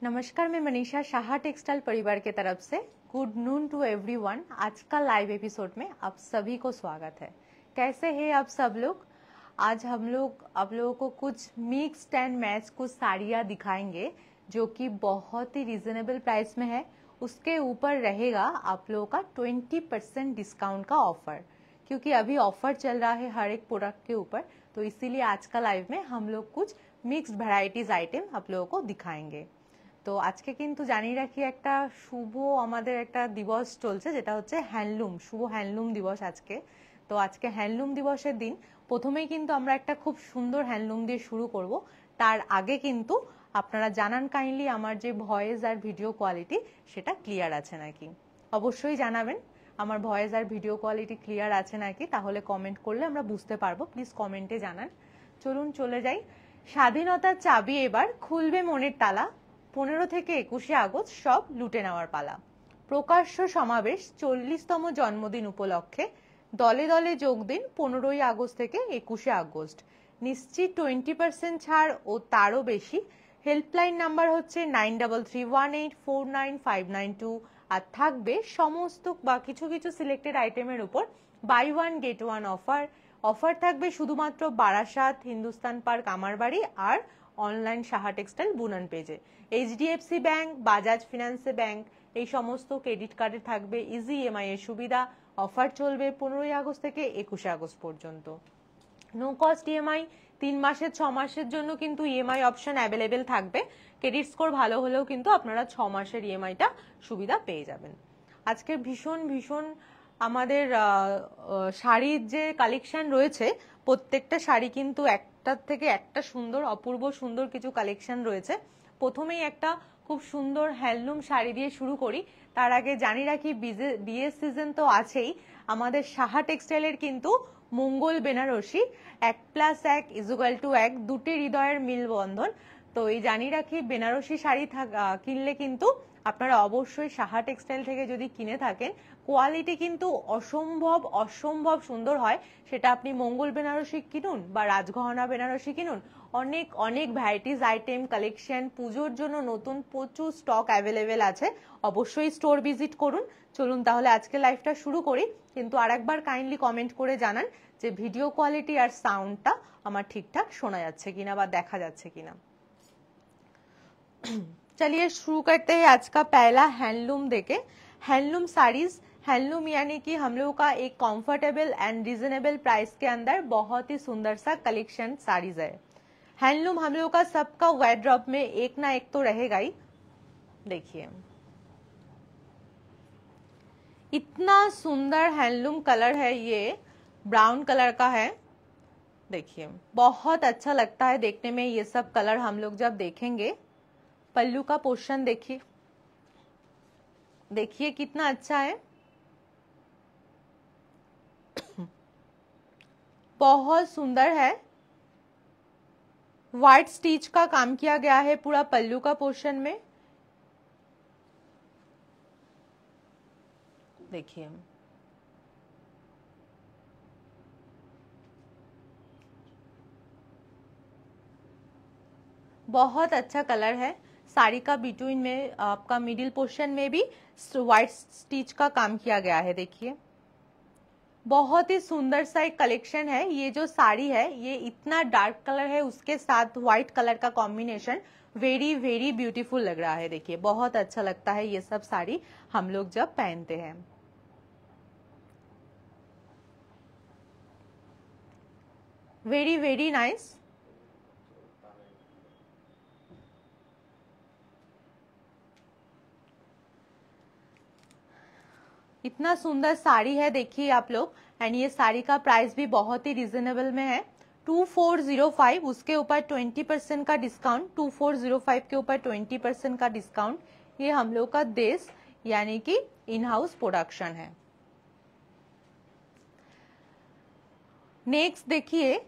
नमस्कार, मैं मनीषा शाह टेक्सटाइल परिवार के तरफ से गुड नून टू एवरीवन। आज का लाइव एपिसोड में आप सभी को स्वागत है। कैसे हैं आप सब लोग? आज हम लोग आप लोगों को कुछ मिक्स्ड एंड मैच कुछ साड़ियाँ दिखाएंगे जो कि बहुत ही रिजनेबल प्राइस में है। उसके ऊपर रहेगा आप लोगों का 20% डिस्काउंट का ऑफर, क्योंकि अभी ऑफर चल रहा है हर एक प्रोडक्ट के ऊपर, तो इसीलिए आज का लाइव में हम लोग कुछ मिक्स्ड ভ্যারাইটিস आइटम आप लोगों को दिखाएंगे। তো আজকে কিন্তু জানিয়ে রাখি একটা শুভ আমাদের একটা দিবস চলছে, যেটা হচ্ছে হ্যান্ডলুম, শুভ হ্যান্ডলুম দিবস আজকে। তো আজকে হ্যান্ডলুম দিবসের দিন প্রথমেই কিন্তু আমরা একটা খুব সুন্দর হ্যান্ডলুম দিয়ে শুরু করব। তার আগে কিন্তু আপনারা জানান কাইন্ডলি আমার যে ভয়েস আর ভিডিও কোয়ালিটি সেটা ক্লিয়ার আছে নাকি। অবশ্যই জানাবেন আমার ভয়েস আর ভিডিও কোয়ালিটি ক্লিয়ার আছে নাকি, তাহলে কমেন্ট করলে আমরা বুঝতে পারবো। প্লিজ কমেন্টে জানান। চলুন চলে যাই। স্বাধীনতার চাবি এবার খুলবে মনের তালা, 15 থেকে 21 আগস্ট সব লুটে নেওয়ার পালা। প্রকাশ্য সমাবেশ 40তম জন্মদিন উপলক্ষে দলে দলে যোগ দিন 15ই আগস্ট থেকে 21শে আগস্ট। নিশ্চিত 20% ছাড় ও তারও বেশি। হেল্পলাইন নাম্বার হচ্ছে 9318495592। আর থাকবে সমস্ত বা কিছু কিছু সিলেক্টেড আইটেমের উপর buy one get one offer. Offer থাকবে শুধুমাত্র বারাসাত, হিন্দুস্তান পার্ক, আমারবাড়ি আর অনলাইন সাহা টেক্সটাইল বুনন পেজে। এইচডিএফসি ব্যাংক, বাজাজ ফিনান্সে ব্যাংক, এই সমস্ত ক্রেডিট কার্ডে থাকবে ইজি ইএমআই এর সুবিধা। অফার চলবে 15ই আগস্ট থেকে 21শে আগস্ট পর্যন্ত। নো কস্ট ইএমআই, 3 মাসের 6 মাসের জন্য কিন্তু ইএমআই অপশন অ্যাভেলেবেল থাকবে। ক্রেডিট স্কোর ভালো হলেও কিন্তু আপনারা 6 মাসের ইএমআইটা সুবিধা পেয়ে যাবেন। আজকে ভীষণ ভীষণ আমাদের শাড়ির যে কালেকশন রয়েছে, প্রত্যেকটা শাড়ি কিন্তু একটার থেকে একটা সুন্দর, অপূর্ব সুন্দর কিছু কালেকশন রয়েছে। প্রথমেই একটা খুব সুন্দর হ্যান্ডলুম শাড়ি দিয়ে শুরু করি। তার আগে জানি রাখি বিয়ের সিজন তো আছেই, আমাদের সাহা টেক্সটাইলের কিন্তু মঙ্গল বেনারসি 1+1=1, দুটি হৃদয়ের মিলবন্ধন। তো এই জানি রাখি বেনারসি শাড়ি কিনলে কিন্তু আপনারা অবশ্যই সাহা টেক্সটাইল থেকে যদি কিনে থাকেন, কোয়ালিটি কিন্তু অসম্ভব অসম্ভব সুন্দর হয়। সেটা আপনি মঙ্গল বেনারসি কিনুন বা রাজগহনা বেনারসি কিনুন, অনেক অনেক ভ্যারাইটিস আইটেম কালেকশন পুজোর জন্য নতুন প্রচুর স্টক অ্যাভেলেবেল আছে। অবশ্যই স্টোর ভিজিট করুন। চলুন তাহলে আজকে লাইভটা শুরু করি, কিন্তু আরেকবার কাইন্ডলি কমেন্ট করে জানান যে ভিডিও কোয়ালিটি আর সাউন্ডটা আমার ঠিকঠাক শোনা যাচ্ছে কিনা বা দেখা যাচ্ছে কিনা। चलिए शुरू करते हैं आज का पहला हैंडलूम देके। हैंडलूम साड़ीज, हैंडलूम यानी कि हम लोगों का एक कंफर्टेबल एंड रीजनेबल प्राइस के अंदर बहुत ही सुंदर सा कलेक्शन साड़ीज है। हैंडलूम हम लोगों का सबका वार्डरोब में एक ना एक तो रहेगा ही। देखिए इतना सुंदर हैंडलूम कलर है, ये ब्राउन कलर का है। देखिए बहुत अच्छा लगता है देखने में ये सब कलर हम लोग जब देखेंगे। पल्लू का पोर्शन देखिए, देखिए कितना अच्छा है, बहुत सुंदर है। व्हाइट स्टिच का काम किया गया है पूरा पल्लू का पोर्शन में। देखिए बहुत अच्छा कलर है। साड़ी का बिटवीन में आपका मिडिल पोर्शन में भी व्हाइट स्टिच का काम किया गया है। देखिए बहुत ही सुंदर सा एक कलेक्शन है। ये जो साड़ी है ये इतना डार्क कलर है, उसके साथ व्हाइट कलर का कॉम्बिनेशन वेरी वेरी ब्यूटीफुल लग रहा है। देखिए बहुत अच्छा लगता है ये सब साड़ी हम लोग जब पहनते हैं। Very very nice. इतना सुंदर साड़ी है देखिए आप लोग। एंड ये साड़ी का प्राइस भी बहुत ही रिजनेबल में है, 2405। उसके ऊपर 20% का डिस्काउंट, 2405 के ऊपर 20% का डिस्काउंट। ये हम लोग का देश यानी कि इन हाउस प्रोडक्शन है। नेक्स्ट देखिए